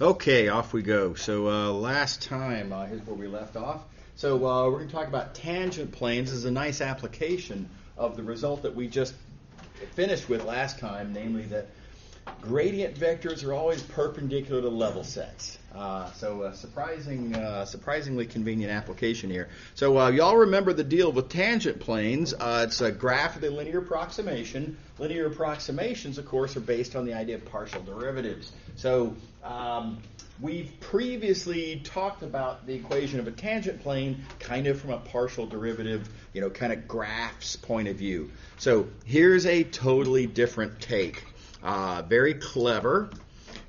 Okay, off we go. So last time, here's where we left off. So we're going to talk about tangent planes as a nice application of the result that we just finished with last time, namely that gradient vectors are always perpendicular to level sets. Surprisingly convenient application here. So y'all remember the deal with tangent planes. It's a graph of the linear approximation. Linear approximations, of course, are based on the idea of partial derivatives. So we've previously talked about the equation of a tangent plane kind of from a partial derivative, kind of graphs point of view. So here's a totally different take. Very clever.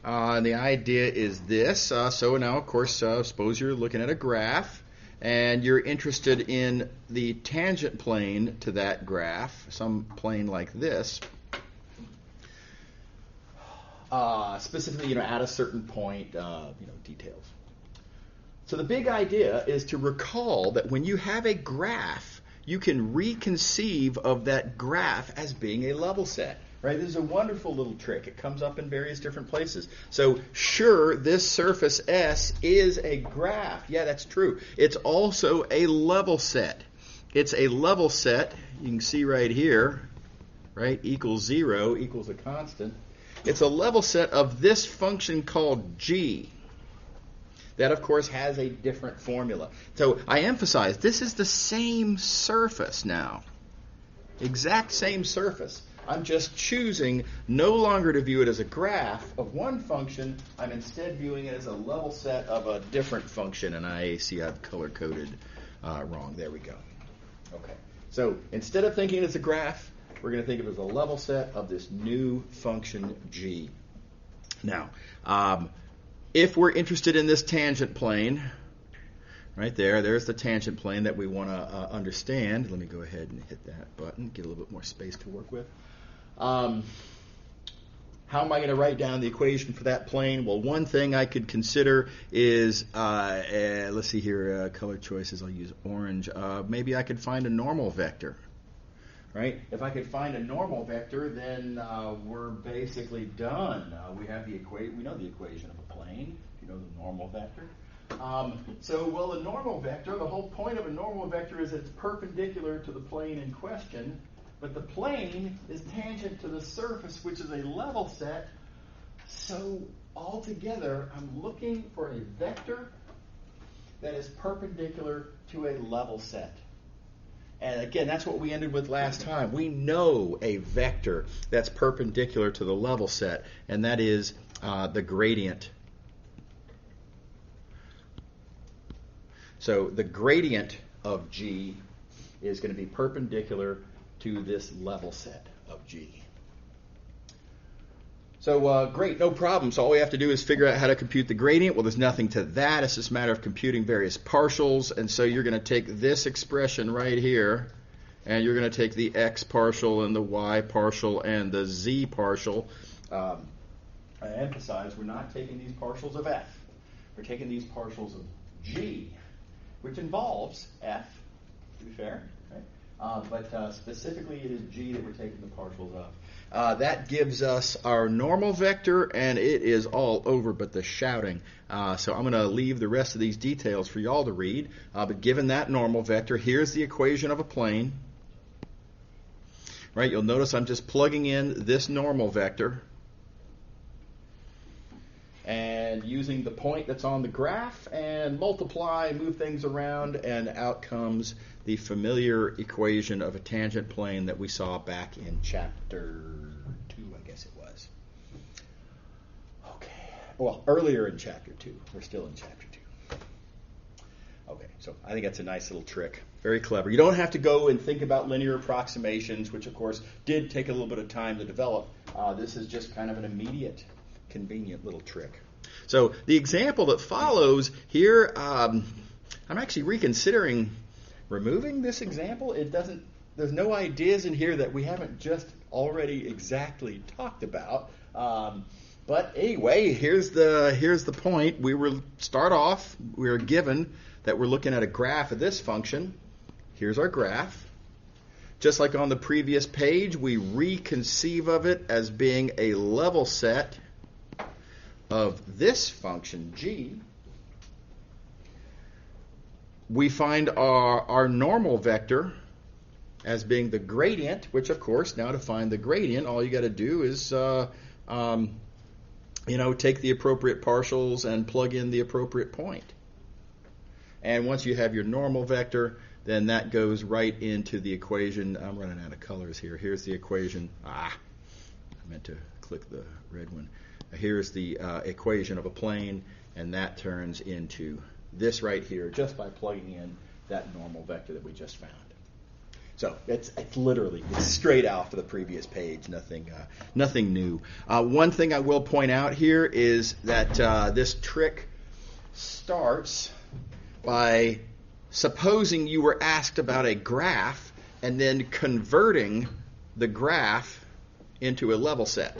And the idea is this. So now, of course, suppose you're looking at a graph and you're interested in the tangent plane to that graph, some plane like this. Specifically, at a certain point, details. So the big idea is to recall that when you have a graph, you can reconceive of that graph as being a level set. Right? This is a wonderful little trick. It comes up in various different places. So sure, this surface S is a graph. Yeah, that's true. It's also a level set. It's a level set. You can see right here, right? Equals 0 equals a constant. It's a level set of this function called G. That, of course, has a different formula. So I emphasize, this is the same surface now. Exact same surface. I'm just choosing no longer to view it as a graph of one function. I'm instead viewing it as a level set of a different function. And I see I've color-coded wrong. There we go. Okay. So instead of thinking it's a graph, we're going to think of it as a level set of this new function G. Now, if we're interested in this tangent plane, right there's the tangent plane that we want to understand. Let me go ahead and hit that button, get a little bit more space to work with. How am I going to write down the equation for that plane? Well, one thing I could consider is, let's see here, color choices, I'll use orange. Maybe I could find a normal vector, right? If I could find a normal vector, then we're basically done. We have the equation. We know the equation of a plane, if you know the normal vector. The normal vector, the whole point of a normal vector is it's perpendicular to the plane in question, but the plane is tangent to the surface, which is a level set. So altogether, I'm looking for a vector that is perpendicular to a level set. And again, that's what we ended with last time. We know a vector that's perpendicular to the level set, and that is the gradient. So the gradient of G is going to be perpendicular to this level set of G. So great, no problem. So all we have to do is figure out how to compute the gradient. Well, there's nothing to that. It's just a matter of computing various partials. And so you're going to take this expression right here, and you're going to take the x partial and the y partial and the z partial. I emphasize we're not taking these partials of f. We're taking these partials of G, which involves f, to be fair, right? But specifically it is G that we're taking the partials of. That gives us our normal vector, and it is all over but the shouting. So I'm going to leave the rest of these details for y'all to read. But given that normal vector, here's the equation of a plane. Right? You'll notice I'm just plugging in this normal vector and using the point that's on the graph and multiply, move things around, and out comes the familiar equation of a tangent plane that we saw back in chapter 2, I guess it was. Okay. Well, earlier in chapter 2. We're still in chapter 2. Okay, so I think that's a nice little trick. Very clever. You don't have to go and think about linear approximations, which, of course, did take a little bit of time to develop. This is just kind of an immediate, convenient little trick. So the example that follows here, I'm actually reconsidering removing this example. There's no ideas in here that we haven't just already exactly talked about. But anyway, here's the point. We were given that we're looking at a graph of this function. Here's our graph. Just like on the previous page, we reconceive of it as being a level set of this function g, we find our normal vector as being the gradient, which of course, now to find the gradient, all you got to do is take the appropriate partials and plug in the appropriate point. And once you have your normal vector, then that goes right into the equation. I'm running out of colors here. Here's the equation. I meant to click the red one. Here's the equation of a plane, and that turns into this right here just by plugging in that normal vector that we just found. So it's literally straight out for the previous page, nothing new. One thing I will point out here is that this trick starts by supposing you were asked about a graph and then converting the graph into a level set.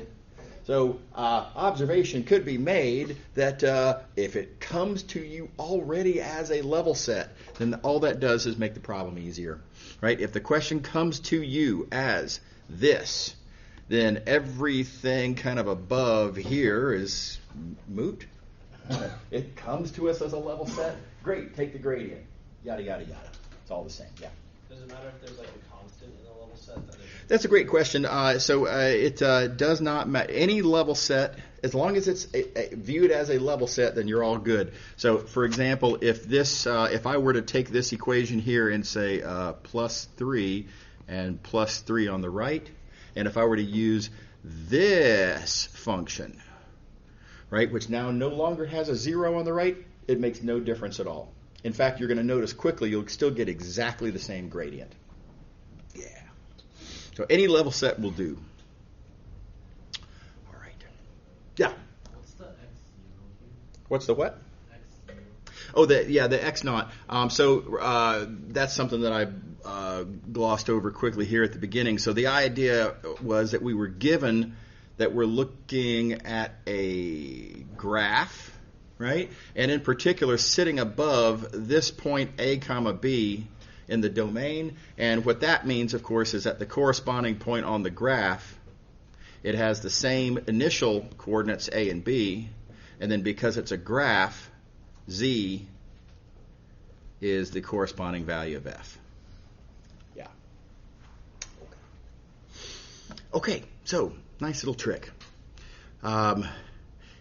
So observation could be made that if it comes to you already as a level set, then all that does is make the problem easier, right? If the question comes to you as this, then everything kind of above here is moot. It comes to us as a level set. Great, take the gradient. Yada, yada, yada. It's all the same, yeah. Does it matter if there's like a constant in the level set? That's a great question. It does not matter. Any level set, as long as it's viewed as a level set, then you're all good. So, for example, if I were to take this equation here and say plus 3 and plus 3 on the right, and if I were to use this function, right, which now no longer has a 0 on the right, it makes no difference at all. In fact, you're going to notice quickly you'll still get exactly the same gradient. Yeah. So any level set will do. All right. Yeah. What's the x0 here? What's the what? X0. Oh, the x naught. That's something that I glossed over quickly here at the beginning. So the idea was that we were given that we're looking at a graph, right? And in particular, sitting above this point A comma B in the domain. And what that means, of course, is that the corresponding point on the graph, it has the same initial coordinates A and B. And then because it's a graph, Z is the corresponding value of F. Yeah. Okay, so nice little trick.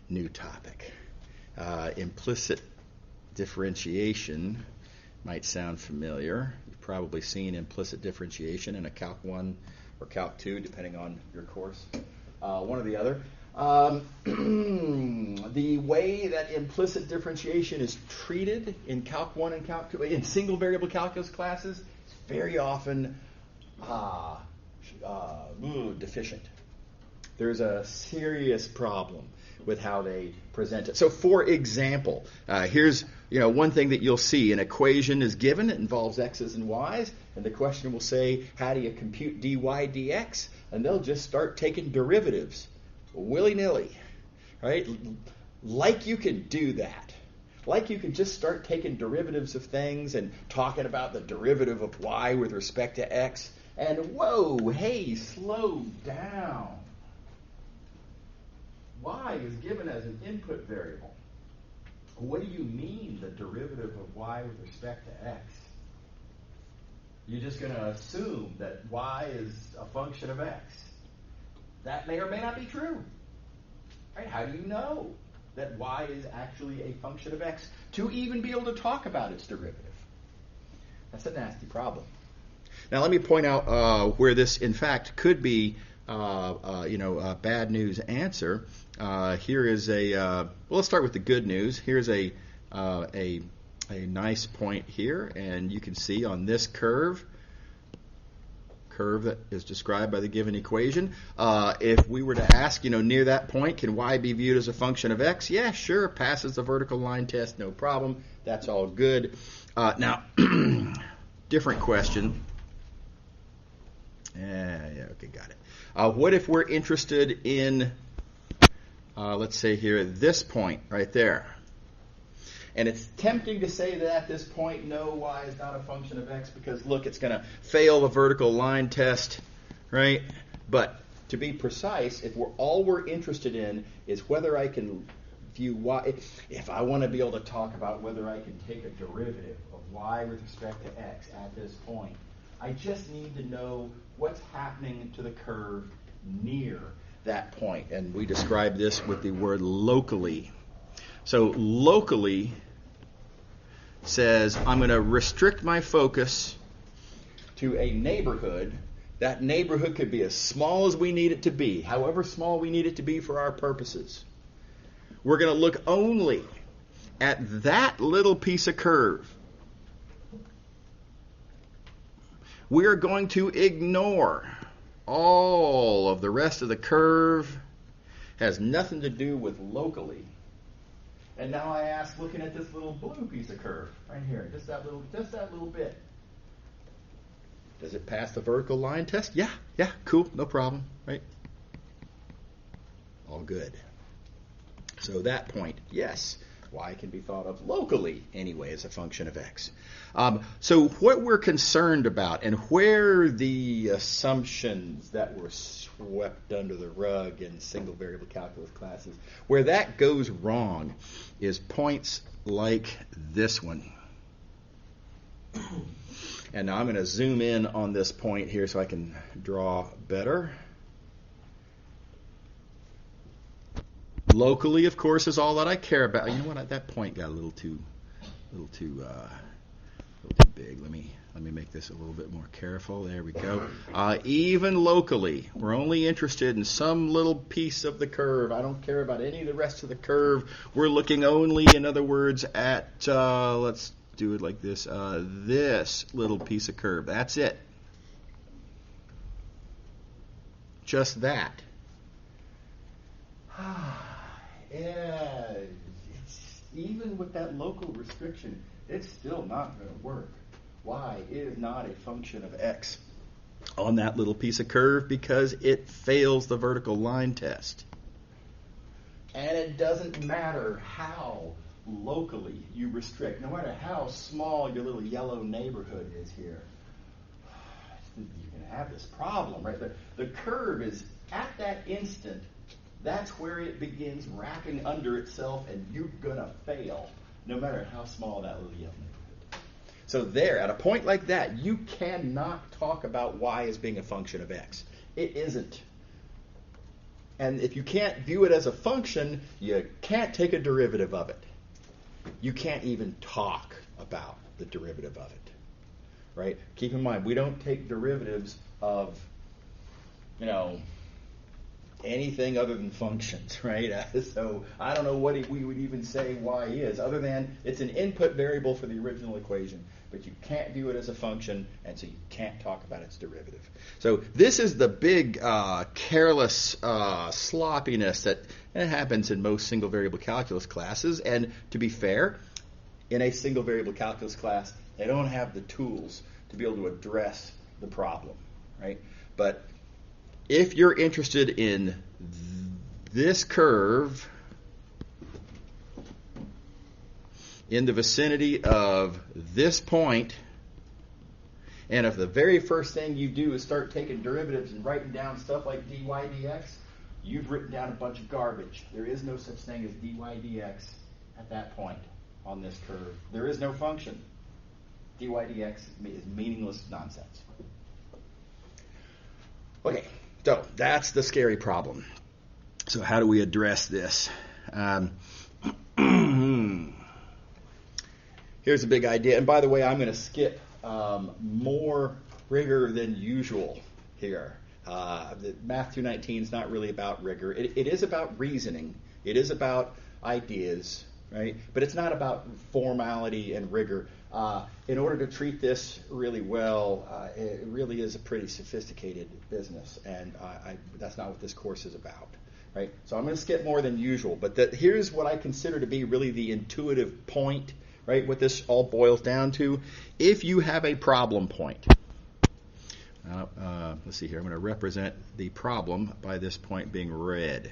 New topic. Implicit differentiation might sound familiar. You've probably seen implicit differentiation in a Calc 1 or Calc 2, depending on your course, one or the other. The way that implicit differentiation is treated in Calc 1 and Calc 2, in single variable calculus classes, is very often deficient. There's a serious problem with how they present it. So, for example, here's one thing that you'll see. An equation is given. It involves x's and y's. And the question will say, how do you compute dy dx? And they'll just start taking derivatives willy-nilly, right? Like you can do that. Like you can just start taking derivatives of things and talking about the derivative of y with respect to x. And whoa, hey, slow down. Y is given as an input variable. What do you mean, the derivative of y with respect to x? You're just going to assume that y is a function of x. That may or may not be true. Right? How do you know that y is actually a function of x to even be able to talk about its derivative? That's a nasty problem. Now let me point out where this, in fact, could be a bad news answer. Here is well, let's start with the good news. Here's a nice point here, and you can see on this curve that is described by the given equation, if we were to ask, near that point, can y be viewed as a function of x? Yeah, sure, passes the vertical line test, no problem. That's all good. Now, different question. Okay, got it. What if we're interested in, let's say here, this point right there? And it's tempting to say that at this point, no, y is not a function of x because, look, it's going to fail the vertical line test, right? But to be precise, if all we're interested in is whether I can if I want to be able to talk about whether I can take a derivative of y with respect to x at this point, I just need to know what's happening to the curve near that point. And we describe this with the word locally. So locally says I'm going to restrict my focus to a neighborhood. That neighborhood could be as small as we need it to be, however small we need it to be for our purposes. We're going to look only at that little piece of curve. We are going to ignore all of the rest of the curve. Has nothing to do with locally. And now I ask, looking at this little blue piece of curve right here, just that little bit. Does it pass the vertical line test? Yeah, cool, no problem, right? All good. So that point, yes, y can be thought of locally anyway as a function of x. So what we're concerned about and where the assumptions that were swept under the rug in single variable calculus classes, where that goes wrong is points like this one. And now I'm going to zoom in on this point here so I can draw better. Locally, of course, is all that I care about. You know what? That point got a little too big. Let me make this a little bit more careful. There we go. Even locally, we're only interested in some little piece of the curve. I don't care about any of the rest of the curve. We're looking only, in other words, at let's do it like this. This little piece of curve. That's it. Just that. Yeah, even with that local restriction, it's still not going to work. Y is not a function of x on that little piece of curve because it fails the vertical line test. And it doesn't matter how locally you restrict, no matter how small your little yellow neighborhood is here, you can have this problem, right? The curve is at that instant. That's where it begins wrapping under itself, and you're going to fail, no matter how small that little yellow neighborhood. So there, at a point like that, you cannot talk about y as being a function of x. It isn't. And if you can't view it as a function, you can't take a derivative of it. You can't even talk about the derivative of it. Right? Keep in mind, we don't take derivatives of, anything other than functions, right? So I don't know what we would even say y is, other than it's an input variable for the original equation, but you can't view it as a function, and so you can't talk about its derivative. So this is the big careless sloppiness that happens in most single variable calculus classes, and to be fair, in a single variable calculus class, they don't have the tools to be able to address the problem, right? But if you're interested in this curve in the vicinity of this point, and if the very first thing you do is start taking derivatives and writing down stuff like dy dx, you've written down a bunch of garbage. There is no such thing as dy dx at that point on this curve. There is no function. Dy dx is meaningless nonsense. Okay. So that's the scary problem. So how do we address this? Here's a big idea. And by the way, I'm going to skip more rigor than usual here. The Math219 is not really about rigor. It is about reasoning. It is about ideas, right? But it's not about formality and rigor. In order to treat this really well, it really is a pretty sophisticated business, and that's not what this course is about, right? So I'm going to skip more than usual, but here's what I consider to be really the intuitive point, right? What this all boils down to. If you have a problem point, let's see here. I'm going to represent the problem by this point being red,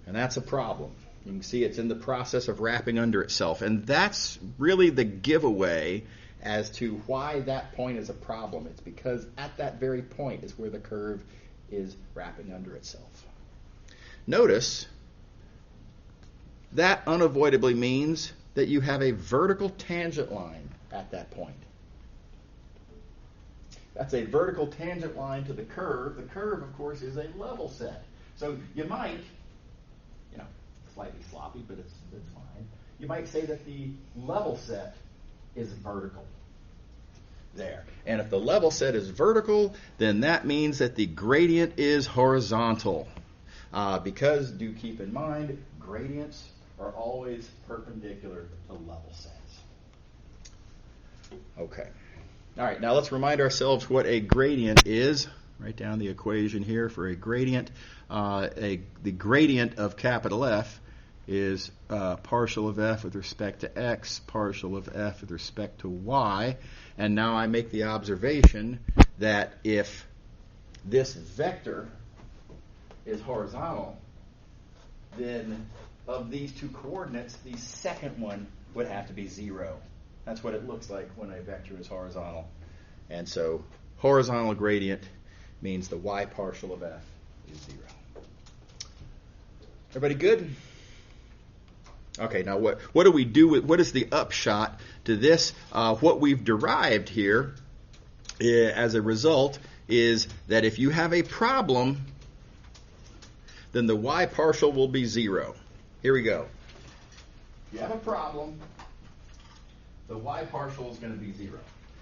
and that's a problem. You can see it's in the process of wrapping under itself. And that's really the giveaway as to why that point is a problem. It's because at that very point is where the curve is wrapping under itself. Notice that unavoidably means that you have a vertical tangent line at that point. That's a vertical tangent line to the curve. The curve, of course, is a level set. So you might, slightly sloppy, but it's fine. You might say that the level set is vertical. There. And if the level set is vertical, then that means that the gradient is horizontal. Because, do keep in mind, gradients are always perpendicular to level sets. Okay. All right, now let's remind ourselves what a gradient is. Write down the equation here for a gradient. The gradient of capital F is partial of f with respect to x, partial of f with respect to y. And now I make the observation that if this vector is horizontal, then of these two coordinates, the second one would have to be 0. That's what it looks like when a vector is horizontal. And so horizontal gradient means the y partial of f is 0. Everybody good? Okay, now what do we do with, what is the upshot to this? What we've derived here as a result is that if you have a problem, then the y partial will be 0. Here we go. If you have a problem, the y partial is going to be 0.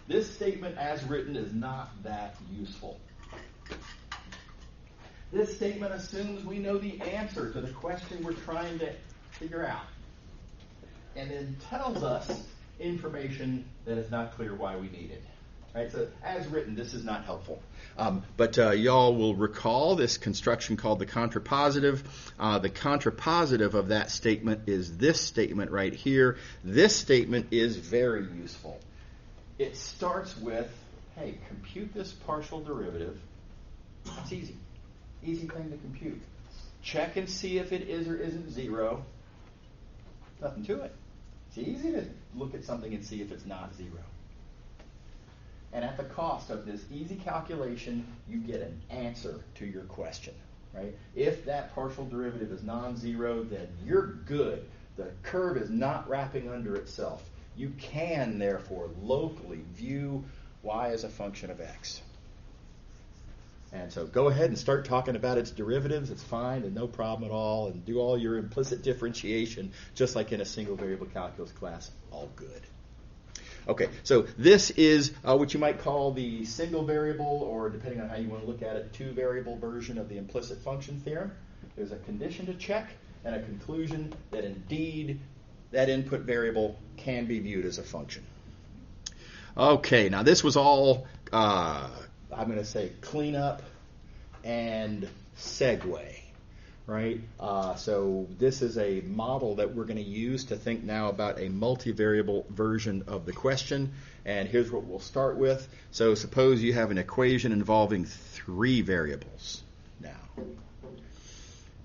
This statement as written is not that useful. This statement assumes we know the answer to the question we're trying to figure out, and then tells us information that is not clear why we need it. Right? So as written, this is not helpful. But y'all will recall this construction called the contrapositive. The contrapositive of that statement is this statement right here. This statement is very useful. It starts with, hey, compute this partial derivative. It's easy. Easy thing to compute. Check and see if it is or isn't 0. Nothing to it. It's easy to look at something and see if it's not 0. And at the cost of this easy calculation, you get an answer to your question. Right? If that partial derivative is non-zero, then you're good. The curve is not wrapping under itself. You can, therefore, locally view y as a function of x. And so go ahead and start talking about its derivatives. It's fine and no problem at all. And do all your implicit differentiation just like in a single variable calculus class. All good. Okay, so this is what you might call the single variable, or depending on how you want to look at it, 2-variable version of the implicit function theorem. There's a condition to check and a conclusion that indeed that input variable can be viewed as a function. Okay, now this was all, I'm going to say, cleanup and segue, right? So this is a model that we're going to use to think now about a multivariable version of the question. And here's what we'll start with. So suppose you have an equation involving 3 variables now.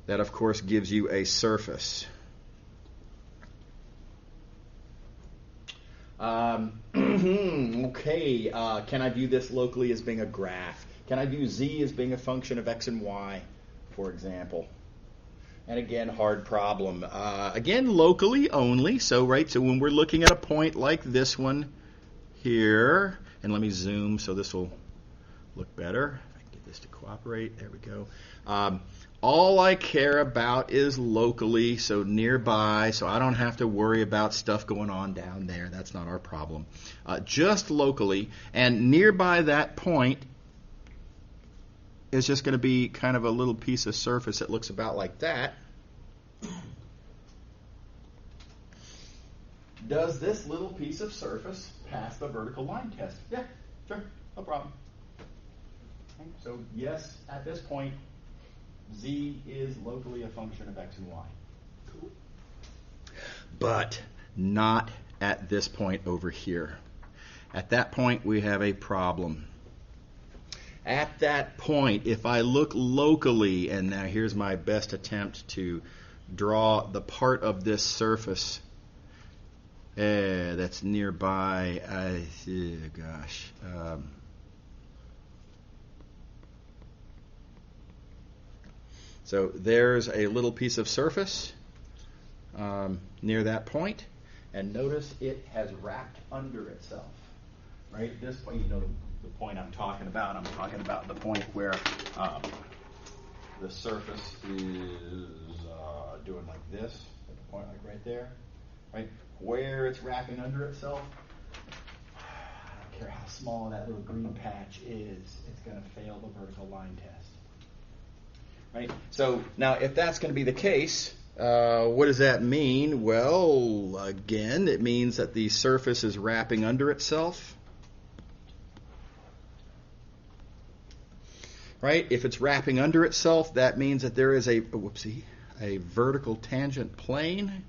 That, of course, gives you a surface. Okay, can I view this locally as being a graph? Can I view z as being a function of x and y, for example? And again, hard problem. Again, locally only. So when we're looking at a point like this one here, and let me zoom so this will look better. If I can get this to cooperate. There we go. All I care about is locally, so nearby, so I don't have to worry about stuff going on down there. That's not our problem. Just locally, and nearby that point is just going to be kind of a little piece of surface that looks about like that. Does this little piece of surface pass the vertical line test? Yeah, sure, no problem. Okay, so yes, at this point, z is locally a function of x and y. Cool. But not at this point over here. At that point, we have a problem. At that point, if I look locally, and now here's my best attempt to draw the part of this surface that's nearby. So there's a little piece of surface. near that point. And notice it has wrapped under itself. Right? This point, you know the point I'm talking about. I'm talking about the point where the surface is doing like this, at the point like right there. Right? Where it's wrapping under itself, I don't care how small that little green patch is, it's going to fail the vertical line test. Right? So now if that's going to be the case, what does that mean? Well, again, it means that the surface is wrapping under itself. Right? If it's wrapping under itself, that means that there is a vertical tangent plane.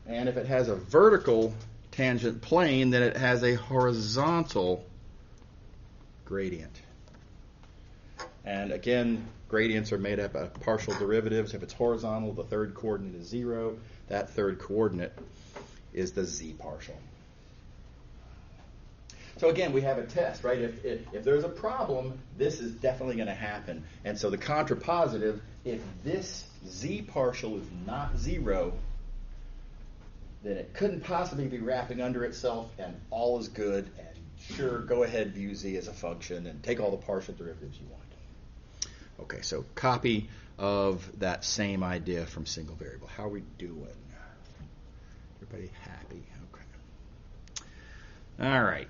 And if it has a vertical tangent plane, then it has a horizontal gradient. And again, gradients are made up of partial derivatives. If it's horizontal, the third coordinate is 0. That third coordinate is the z partial. So again, we have a test, right? If there's a problem, this is definitely going to happen. And so the contrapositive, if this z partial is not 0, then it couldn't possibly be wrapping under itself, and all is good. And sure, go ahead, view z as a function, and take all the partial derivatives you want. Okay, so copy of that same idea from single variable. How are we doing? Everybody happy? Okay. All right.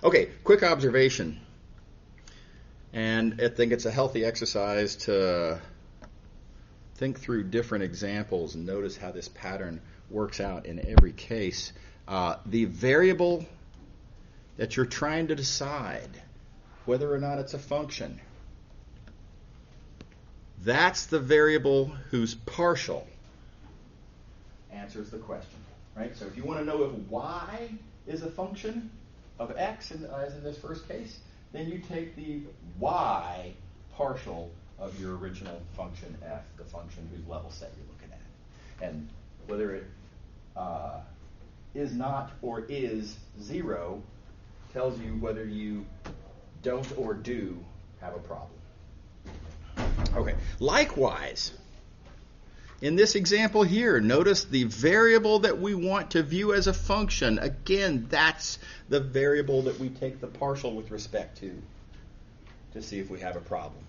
Okay, quick observation. And I think it's a healthy exercise to think through different examples and notice how this pattern works out in every case. The variable that you're trying to decide whether or not it's a function, that's the variable whose partial answers the question. Right? So if you want to know if y is a function of x, as in this first case, then you take the y partial of your original function f, the function whose level set you're looking at. And whether it is not or is 0 tells you whether you don't or do have a problem. Okay. Likewise, in this example here, notice the variable that we want to view as a function. Again, that's the variable that we take the partial with respect to see if we have a problem.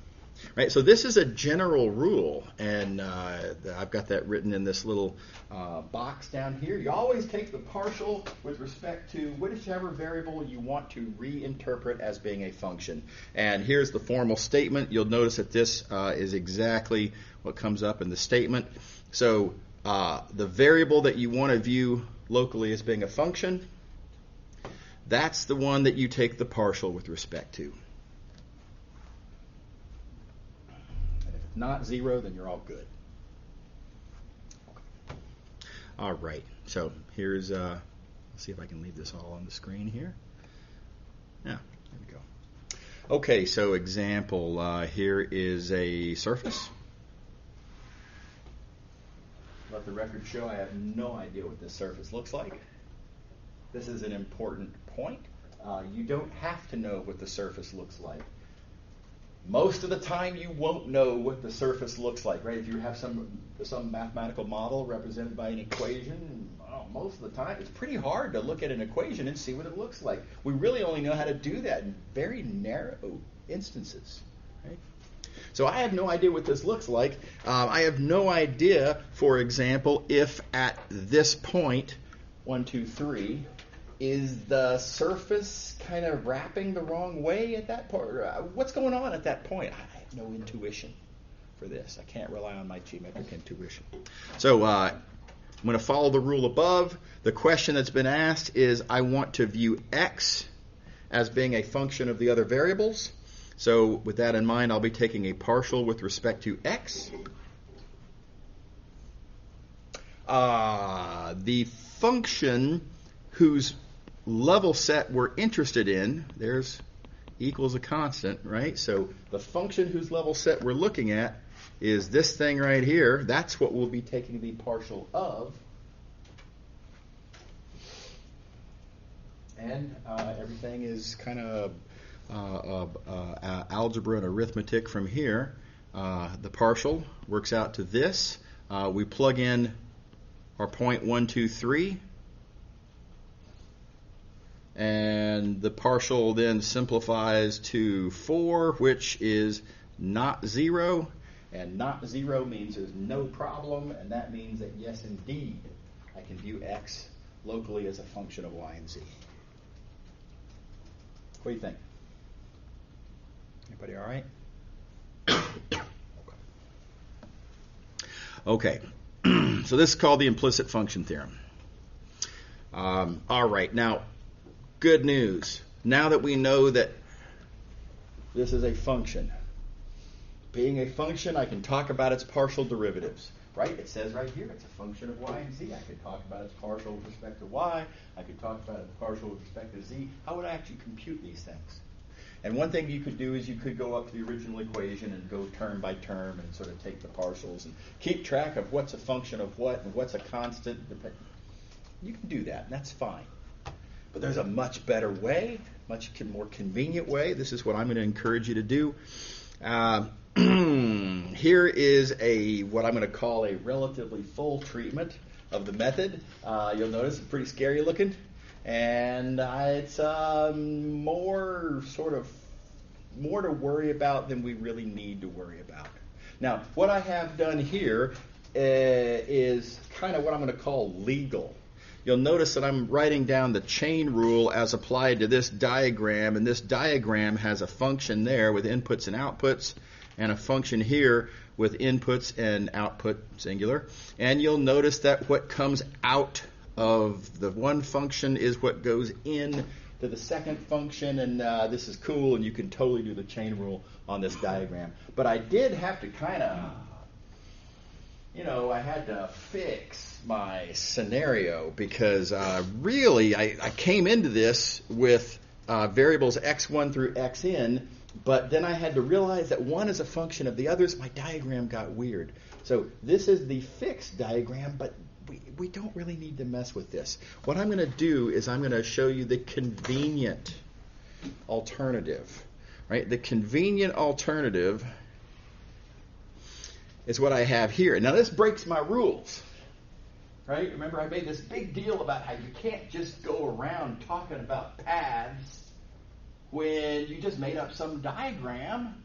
Right, so this is a general rule, and I've got that written in this little box down here. You always take the partial with respect to whichever variable you want to reinterpret as being a function. And here's the formal statement. You'll notice that this is exactly what comes up in the statement. So the variable that you want to view locally as being a function, that's the one that you take the partial with respect to. Not 0, then you're all good. Okay. All right. So here's, let's see if I can leave this all on the screen here. Yeah, there we go. Okay, so example, here is a surface. Let the record show I have no idea what this surface looks like. This is an important point. You don't have to know what the surface looks like. Most of the time, you won't know what the surface looks like, right? If you have some mathematical model represented by an equation, most of the time, it's pretty hard to look at an equation and see what it looks like. We really only know how to do that in very narrow instances, right? So I have no idea what this looks like. I have no idea, for example, if at this point, 1, 2, 3, is the surface kind of wrapping the wrong way at that point? What's going on at that point? I have no intuition for this. I can't rely on my geometric intuition. So I'm going to follow the rule above. The question that's been asked is, I want to view x as being a function of the other variables. So with that in mind, I'll be taking a partial with respect to x. The function whose level set we're interested in, there's equals a constant, right? So the function whose level set we're looking at is this thing right here. That's what we'll be taking the partial of. And everything is kind of algebra and arithmetic from here. The partial works out to this. We plug in our point 1, 2, 3. And the partial then simplifies to 4, which is not 0. And not 0 means there's no problem, and that means that yes, indeed, I can view x locally as a function of y and z. What do you think? Everybody all right? Okay. So this is called the implicit function theorem. All right. Now, good news. Now that we know that this is a function, being a function, I can talk about its partial derivatives. Right? It says right here it's a function of y and z. I could talk about its partial with respect to y. I could talk about its partial with respect to z. How would I actually compute these things? And one thing you could do is you could go up to the original equation and go term by term and sort of take the partials and keep track of what's a function of what and what's a constant. You can do that, and that's fine. But there's a much better way, much more convenient way. This is what I'm going to encourage you to do. Here is what I'm going to call a relatively full treatment of the method. You'll notice it's pretty scary looking. And it's more to worry about than we really need to worry about. Now, what I have done here is kind of what I'm going to call legal. You'll notice that I'm writing down the chain rule as applied to this diagram, and this diagram has a function there with inputs and outputs, and a function here with inputs and output singular. And you'll notice that what comes out of the one function is what goes in to the second function, and this is cool, and you can totally do the chain rule on this diagram. But I did have to kind of, I had to fix my scenario because really I came into this with variables x1 through xn, but then I had to realize that one is a function of the others. My diagram got weird. So this is the fixed diagram, but we don't really need to mess with this. What I'm going to do is I'm going to show you the convenient alternative. Right? The convenient alternative is what I have here. Now this breaks my rules. Right? Remember I made this big deal about how you can't just go around talking about paths when you just made up some diagram.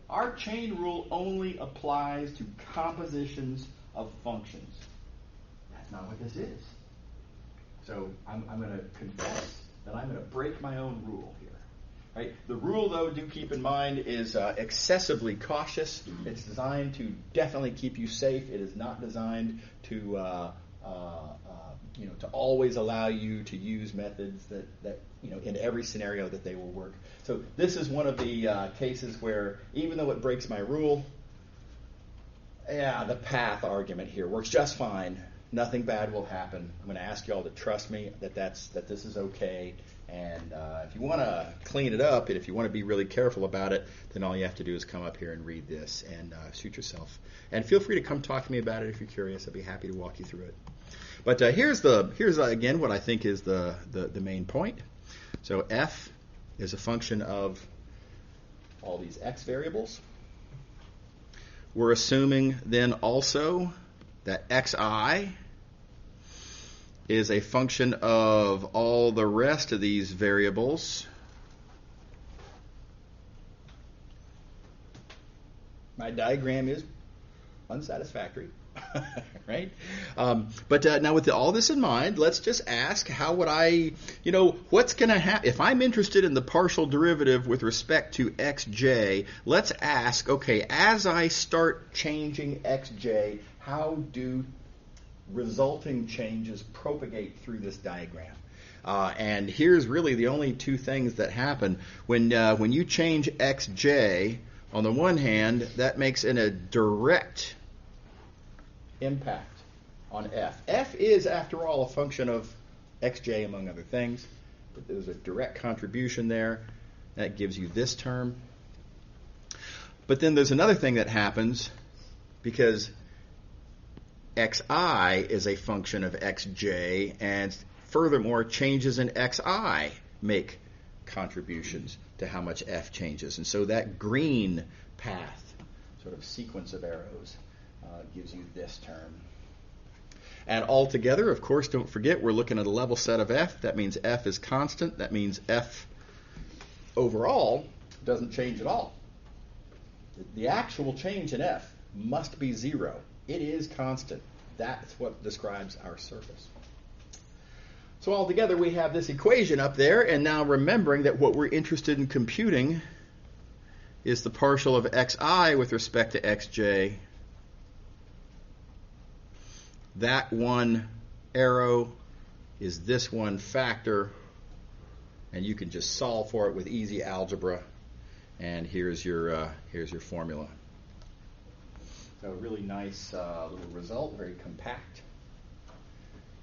Our chain rule only applies to compositions of functions. That's not what this is. So I'm going to confess that I'm going to break my own rule here. Right? The rule, though, do keep in mind, is excessively cautious. It's designed to definitely keep you safe. It is not designed to to always allow you to use methods that in every scenario that they will work. So this is one of the cases where, even though it breaks my rule, the path argument here works just fine. Nothing bad will happen. I'm going to ask you all to trust me that this is okay. And if you want to clean it up, and if you want to be really careful about it, then all you have to do is come up here and read this and suit yourself. And feel free to come talk to me about it if you're curious. I'd be happy to walk you through it. But here's again what I think is the main point. So f is a function of all these x variables. We're assuming then also that xi is a function of all the rest of these variables. My diagram is unsatisfactory, right? But now with all this in mind, let's just ask, how would I, what's going to happen? If I'm interested in the partial derivative with respect to xj, let's ask, okay, as I start changing xj, how do resulting changes propagate through this diagram? And here's really the only two things that happen. When you change xj, on the one hand, that makes a direct impact on f. F is, after all, a function of xj, among other things. But there's a direct contribution there. That gives you this term. But then there's another thing that happens, because xi is a function of xj, and furthermore, changes in xi make contributions to how much f changes. And so that green path, sort of sequence of arrows, gives you this term. And altogether, of course, don't forget, we're looking at a level set of f. That means f is constant. That means f overall doesn't change at all. The actual change in f must be 0. It is constant. That's what describes our surface. So altogether, we have this equation up there, and now remembering that what we're interested in computing is the partial of xi with respect to xj. That one arrow is this one factor, and you can just solve for it with easy algebra. And here's your formula. So a really nice little result, very compact.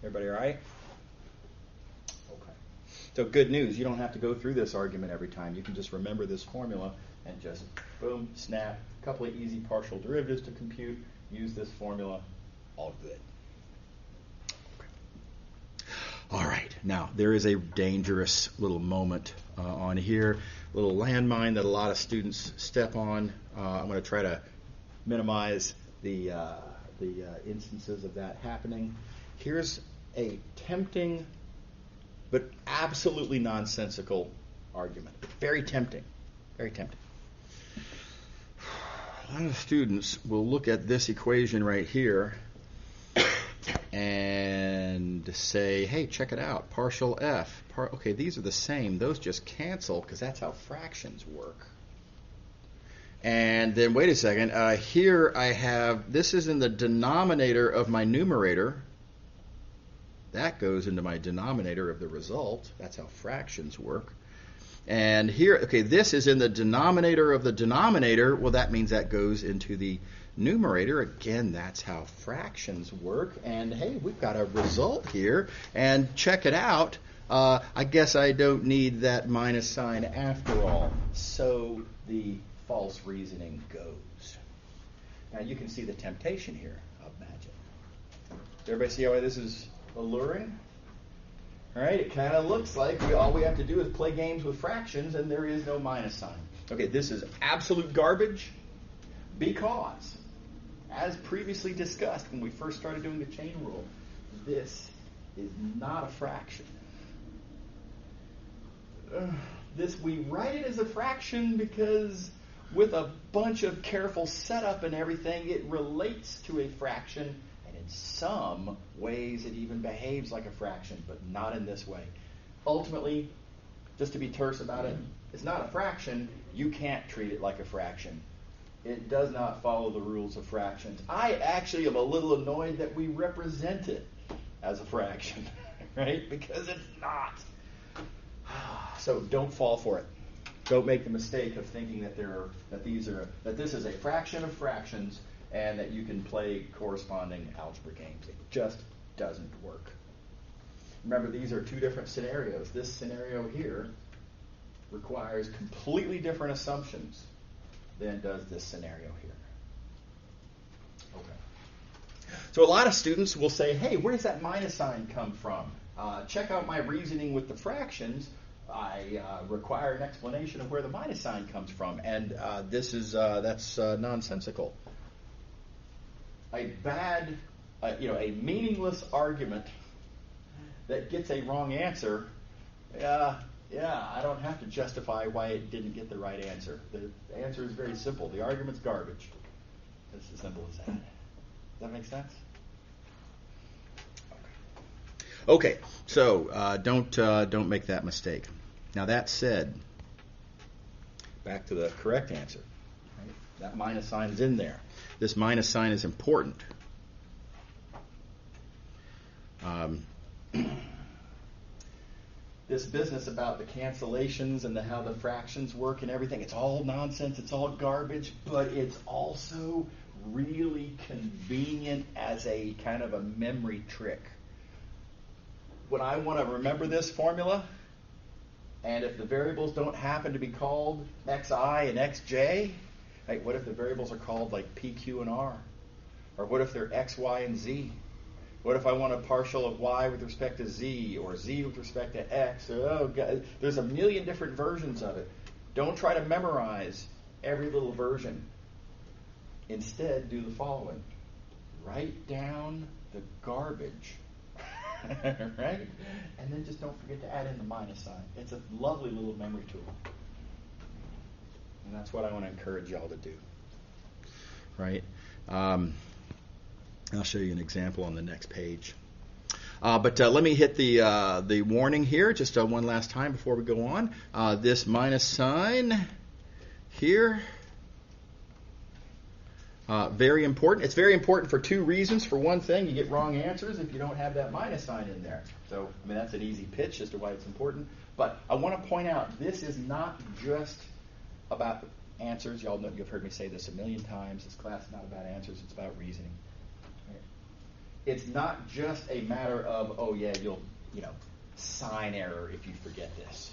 Everybody all right? Okay. So good news, you don't have to go through this argument every time. You can just remember this formula and just boom, snap, a couple of easy partial derivatives to compute, use this formula, all good. All right, now there is a dangerous little moment on here, a little landmine that a lot of students step on. I'm going to try to minimize the instances of that happening. Here's a tempting but absolutely nonsensical argument. Very tempting, very tempting. A lot of students will look at this equation right here and say, hey, check it out, partial f. Okay, these are the same. Those just cancel because that's how fractions work. And then, wait a second, here I have, this is in the denominator of my numerator. That goes into my denominator of the result. That's how fractions work. And here, okay, this is in the denominator of the denominator. Well, that means that goes into the numerator. Again, that's how fractions work. And hey, we've got a result here. And check it out. I guess I don't need that minus sign after all. So the false reasoning goes. Now you can see the temptation here of magic. Does everybody see how this is alluring? All right, it kind of looks like all we have to do is play games with fractions and there is no minus sign. Okay, this is absolute garbage because, as previously discussed when we first started doing the chain rule, this is not a fraction. We write it as a fraction because with a bunch of careful setup and everything, it relates to a fraction. In some ways, it even behaves like a fraction, but not in this way. Ultimately, just to be terse about it, it's not a fraction. You can't treat it like a fraction. It does not follow the rules of fractions. I actually am a little annoyed that we represent it as a fraction, right? Because it's not. So don't fall for it. Don't make the mistake of thinking that this is a fraction of fractions and that you can play corresponding algebra games. It just doesn't work. Remember, these are two different scenarios. This scenario here requires completely different assumptions than does this scenario here. Okay. So a lot of students will say, hey, where does that minus sign come from? Check out my reasoning with the fractions. I require an explanation of where the minus sign comes from. And that's nonsensical. A meaningless argument that gets a wrong answer, I don't have to justify why it didn't get the right answer. The answer is very simple. The argument's garbage. It's as simple as that. Does that make sense? Okay, so don't make that mistake. Now that said, back to the correct answer. Right? That minus sign is in there. This minus sign is important. This business about the cancellations and how the fractions work and everything, it's all nonsense, it's all garbage, but it's also really convenient as a kind of a memory trick. When I want to remember this formula, and if the variables don't happen to be called xi and xj, like, what if the variables are called like p, q, and r? Or what if they're x, y, and z? What if I want a partial of y with respect to z, or z with respect to x? Oh, God, there's a million different versions of it. Don't try to memorize every little version. Instead, do the following. Write down the garbage. Right? And then just don't forget to add in the minus sign. It's a lovely little memory tool. And that's what I want to encourage y'all to do. Right? I'll show you an example on the next page. But let me hit the warning here just one last time before we go on. This minus sign here, very important. It's very important for two reasons. For one thing, you get wrong answers if you don't have that minus sign in there. So, I mean, that's an easy pitch as to why it's important. But I want to point out, this is not just about answers. Y'all know, you've heard me say this a million times. This class is not about answers. It's about reasoning. It's not just a matter of, oh yeah, you'll sign error if you forget this.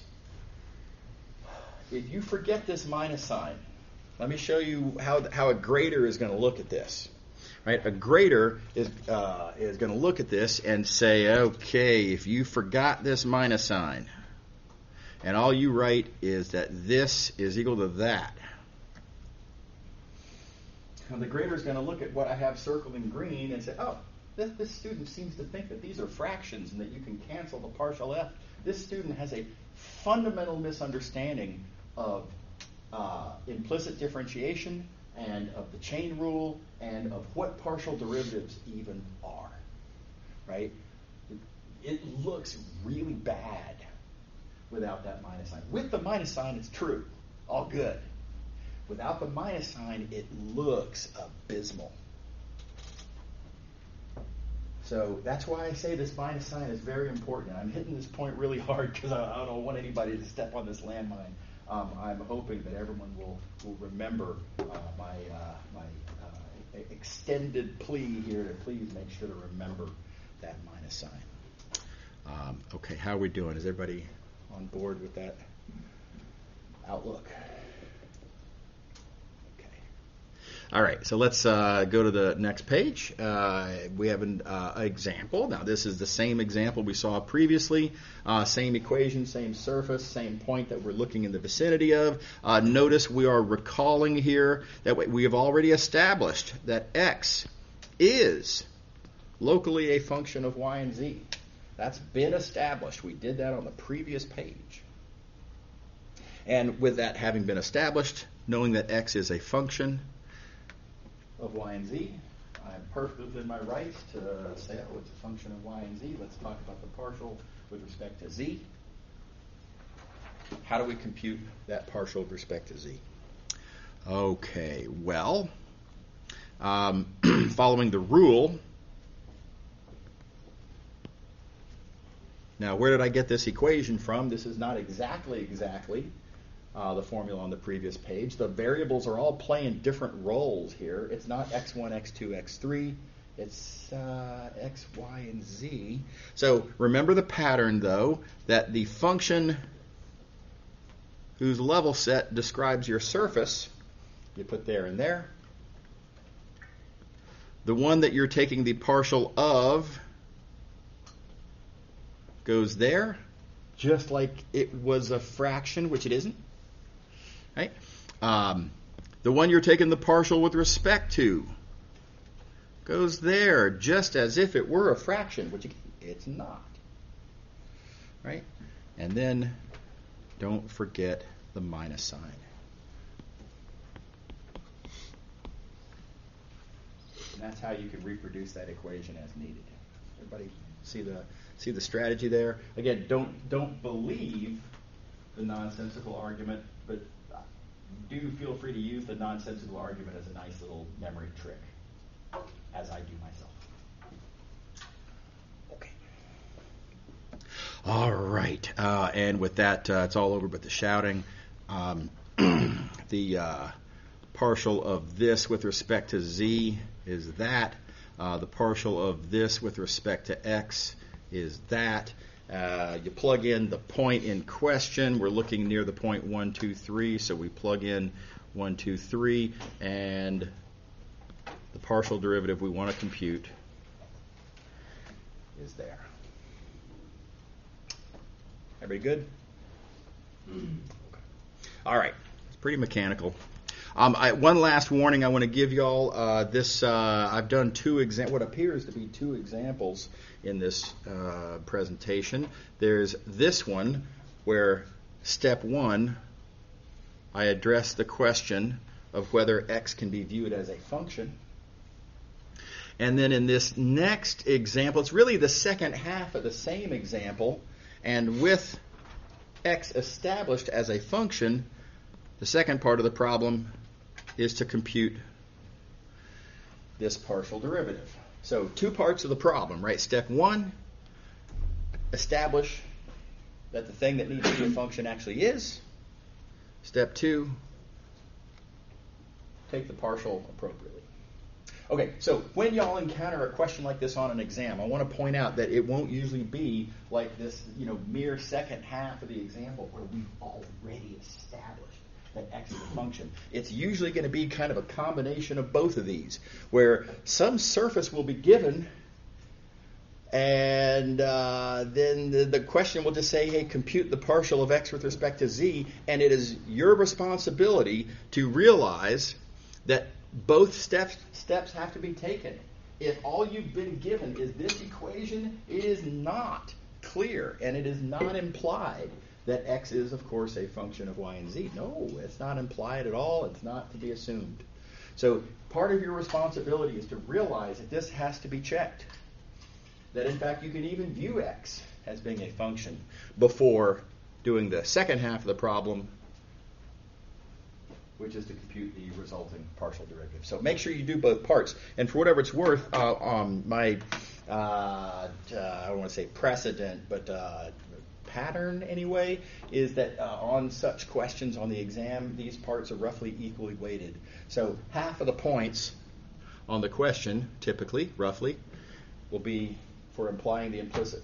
If you forget this minus sign, let me show you how a grader is going to look at this. Right? A grader is going to look at this and say, okay, if you forgot this minus sign, and all you write is that this is equal to that. Now the grader is going to look at what I have circled in green and say, oh, this student seems to think that these are fractions and that you can cancel the partial f. This student has a fundamental misunderstanding of implicit differentiation and of the chain rule and of what partial derivatives even are. Right? It looks really bad without that minus sign. With the minus sign, it's true. All good. Without the minus sign, it looks abysmal. So that's why I say this minus sign is very important. I'm hitting this point really hard because I don't want anybody to step on this landmine. I'm hoping that everyone will remember my extended plea here to please make sure to remember that minus sign. Okay, how are we doing? Is everybody on board with that outlook? All right, so let's go to the next page. We have an example. Now, this is the same example we saw previously. Same equation, same surface, same point that we're looking in the vicinity of. Notice we are recalling here that we have already established that x is locally a function of y and z. That's been established. We did that on the previous page. And with that having been established, knowing that x is a function of y and z, I'm perfectly within my rights to say, oh, it's a function of y and z. Let's talk about the partial with respect to z. How do we compute that partial with respect to z? Okay, well, following the rule. Now, where did I get this equation from? This is not exactly the formula on the previous page. The variables are all playing different roles here. It's not x1, x2, x3. It's x, y, and z. So remember the pattern, though, that the function whose level set describes your surface, you put there and there. The one that you're taking the partial of goes there, just like it was a fraction, which it isn't. Right? The one you're taking the partial with respect to goes there, just as if it were a fraction, which it's not. Right? And then don't forget the minus sign. And that's how you can reproduce that equation as needed. Everybody see the strategy there? Again, don't believe the nonsensical argument, but do feel free to use the nonsensical argument as a nice little memory trick, as I do myself. Okay. All right. And with that, it's all over but the shouting. The partial of this with respect to z is that. The partial of this with respect to x is that. You plug in the point in question. We're looking near the point 1, 2, 3, so we plug in 1, 2, 3, and the partial derivative we want to compute is there. Everybody good? Okay. All right. It's pretty mechanical. One last warning I want to give y'all. I've done what appears to be two examples in this presentation. There's this one where step 1, I address the question of whether x can be viewed as a function. And then in this next example, it's really the second half of the same example, and with x established as a function, the second part of the problem is to compute this partial derivative. So 2 parts of the problem, right? Step 1, establish that the thing that needs to be a function actually is. Step 2, take the partial appropriately. Okay, so when y'all encounter a question like this on an exam, I want to point out that it won't usually be like this, mere second half of the example where we've already established that x is a function. It's usually going to be kind of a combination of both of these, where some surface will be given, and then the question will just say, hey, compute the partial of x with respect to z, and it is your responsibility to realize that both steps have to be taken. If all you've been given is this equation, it is not clear, and it is not implied that x is, of course, a function of y and z. No, it's not implied at all. It's not to be assumed. So part of your responsibility is to realize that this has to be checked. That, in fact, you can even view x as being a function before doing the second half of the problem, which is to compute the resulting partial derivative. So make sure you do both parts. And for whatever it's worth, I don't want to say precedent, but pattern anyway, is that on such questions on the exam, these parts are roughly equally weighted. So half of the points on the question, typically, roughly, will be for applying the implicit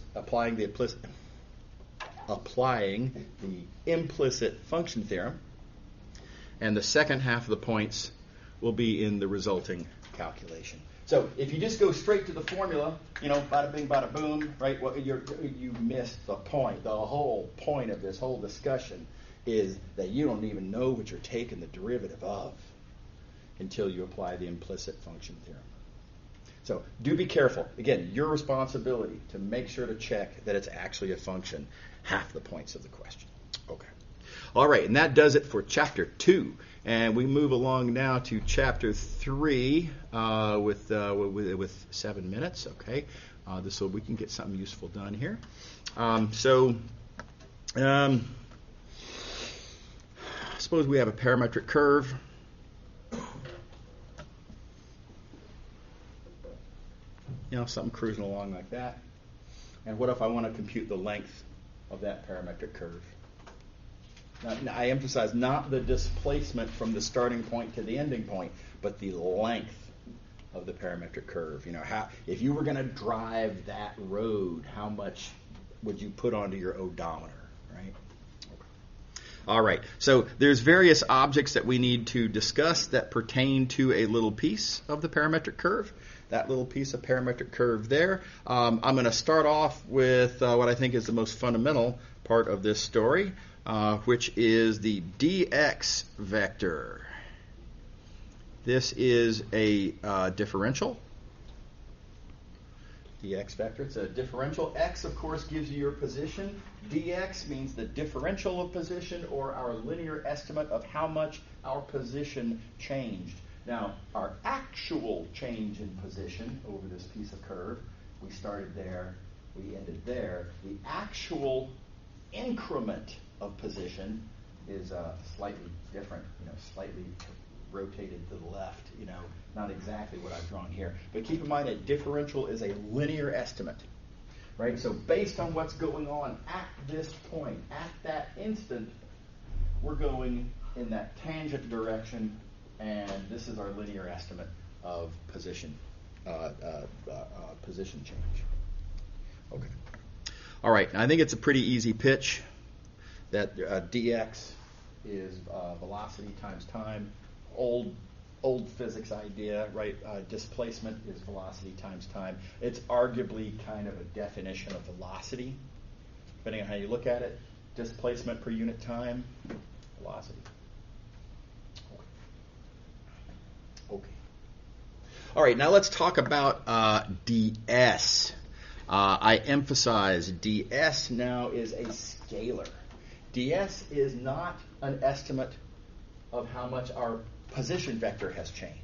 function theorem, and the second half of the points will be in the resulting calculation. So if you just go straight to the formula, bada bing, bada boom, right? Well, you missed the point. The whole point of this whole discussion is that you don't even know what you're taking the derivative of until you apply the implicit function theorem. So do be careful. Again, your responsibility to make sure to check that it's actually a function, half the points of the question. Okay. All right, and that does it for Chapter 2. And we move along now to Chapter 3 with 7 minutes. Okay, so we can get something useful done here. Suppose we have a parametric curve. Something cruising along like that. And what if I want to compute the length of that parametric curve? Now, I emphasize not the displacement from the starting point to the ending point, but the length of the parametric curve. If you were going to drive that road, how much would you put onto your odometer, right? Okay. All right. So there's various objects that we need to discuss that pertain to a little piece of the parametric curve. That little piece of parametric curve there. I'm going to start off with what I think is the most fundamental part of this story, which is the dx vector. This is a differential. Dx vector, it's a differential. X, of course, gives you your position. Dx means the differential of position, or our linear estimate of how much our position changed. Now, our actual change in position over this piece of curve, we started there, we ended there. The actual increment of position is slightly different, slightly rotated to the left, not exactly what I've drawn here. But keep in mind that differential is a linear estimate, right? So based on what's going on at this point, at that instant, we're going in that tangent direction, and this is our linear estimate of position position change. Okay. All right. I think it's a pretty easy pitch that dx is velocity times time. Old physics idea, right? Displacement is velocity times time. It's arguably kind of a definition of velocity, depending on how you look at it. Displacement per unit time, velocity. Okay. All right, now let's talk about ds. I emphasize ds now is a scalar. ds is not an estimate of how much our position vector has changed.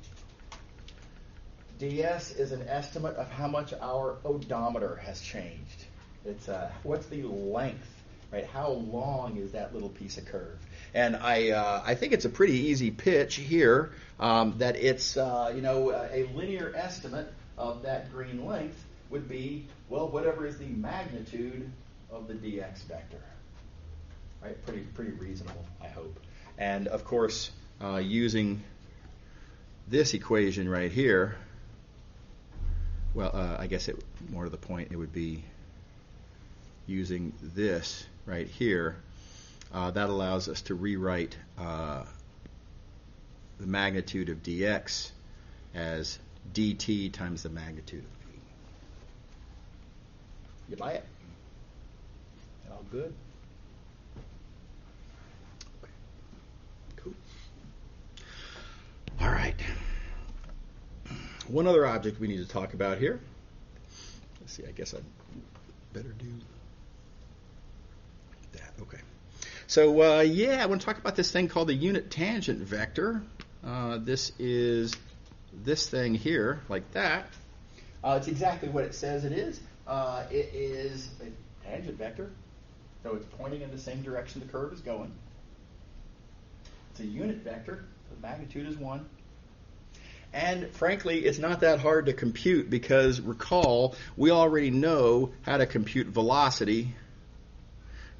ds is an estimate of how much our odometer has changed. It's what's the length, right? How long is that little piece of curve? And I think it's a pretty easy pitch here that it's a linear estimate of that green length would be, well, whatever is the magnitude of the dx vector, right? Pretty reasonable, I hope. And of course, using this equation right here, well, I guess more to the point, it would be using this right here. That allows us to rewrite the magnitude of dx as dt times the magnitude of v. You buy it? All good? Okay. Cool. All right. One other object we need to talk about here. Let's see, I guess I'd better do that. Okay. So, I want to talk about this thing called the unit tangent vector. This is this thing here, like that. It's exactly what it says it is. It is a tangent vector, so it's pointing in the same direction the curve is going. It's a unit vector. The magnitude is 1. And frankly, it's not that hard to compute because, recall, we already know how to compute velocity.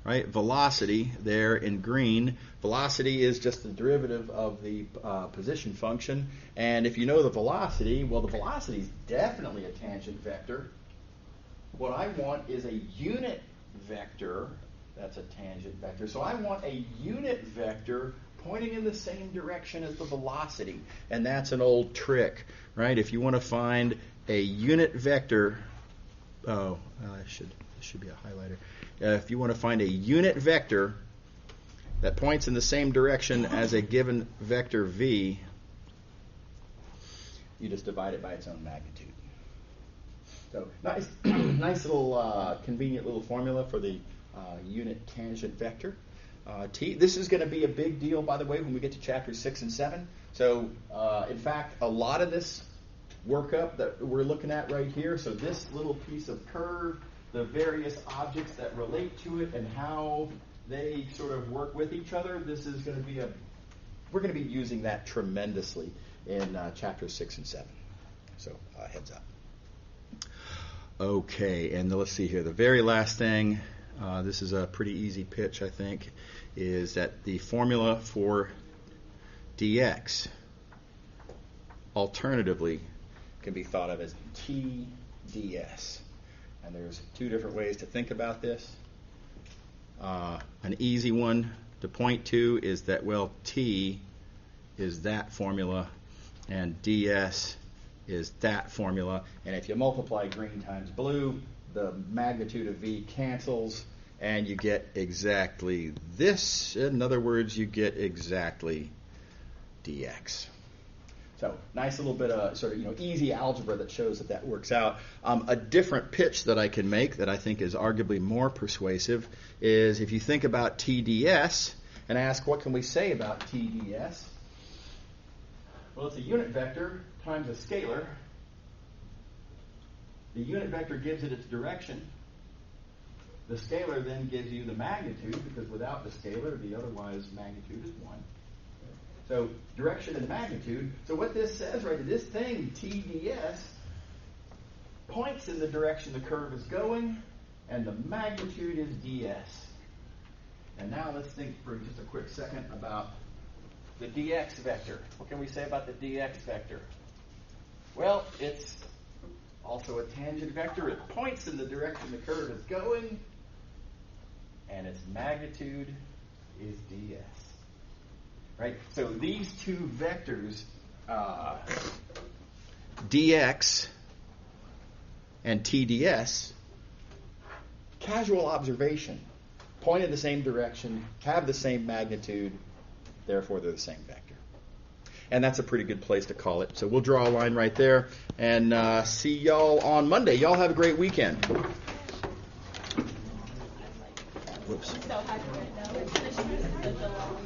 Right? Velocity there in green. Velocity is just the derivative of the position function. And if you know the velocity, well, the velocity is definitely a tangent vector. What I want is a unit vector. That's a tangent vector. So I want a unit vector pointing in the same direction as the velocity. And that's an old trick, right? If you want to find a unit vector, this should be a highlighter. If you want to find a unit vector that points in the same direction as a given vector v, you just divide it by its own magnitude. So nice little convenient little formula for the unit tangent vector. T. This is going to be a big deal, by the way, when we get to chapters 6 and 7. So, in fact, a lot of this workup that we're looking at right here, so this little piece of curve, the various objects that relate to it and how they sort of work with each other, this is going to be we're going to be using that tremendously in chapters 6 and 7. So, heads up. Okay, and let's see here. The very last thing, this is a pretty easy pitch, I think, is that the formula for dx alternatively can be thought of as t ds. And there's two different ways to think about this. An easy one to point to is that, well, t is that formula and ds is that formula. And if you multiply green times blue, the magnitude of v cancels, and you get exactly this. In other words, you get exactly dx. So nice little bit of sort of easy algebra that shows that works out. A different pitch that I can make that I think is arguably more persuasive is if you think about TDS and ask what can we say about TDS? Well, it's a unit vector times a scalar. The unit vector gives it its direction. The scalar then gives you the magnitude, because without the scalar, the otherwise magnitude is 1. So direction and magnitude. So what this says, right, this thing, TDS, points in the direction the curve is going, and the magnitude is ds. And now let's think for just a quick second about the dx vector. What can we say about the dx vector? Well, it's also a tangent vector. It points in the direction the curve is going, and its magnitude is ds. Right? So these two vectors, dx and TDS, casual observation, point in the same direction, have the same magnitude, therefore they're the same vector. and that's a pretty good place to call it. So we'll draw a line right there, and see y'all on Monday. Y'all have a great weekend. Whoops. So happy right now.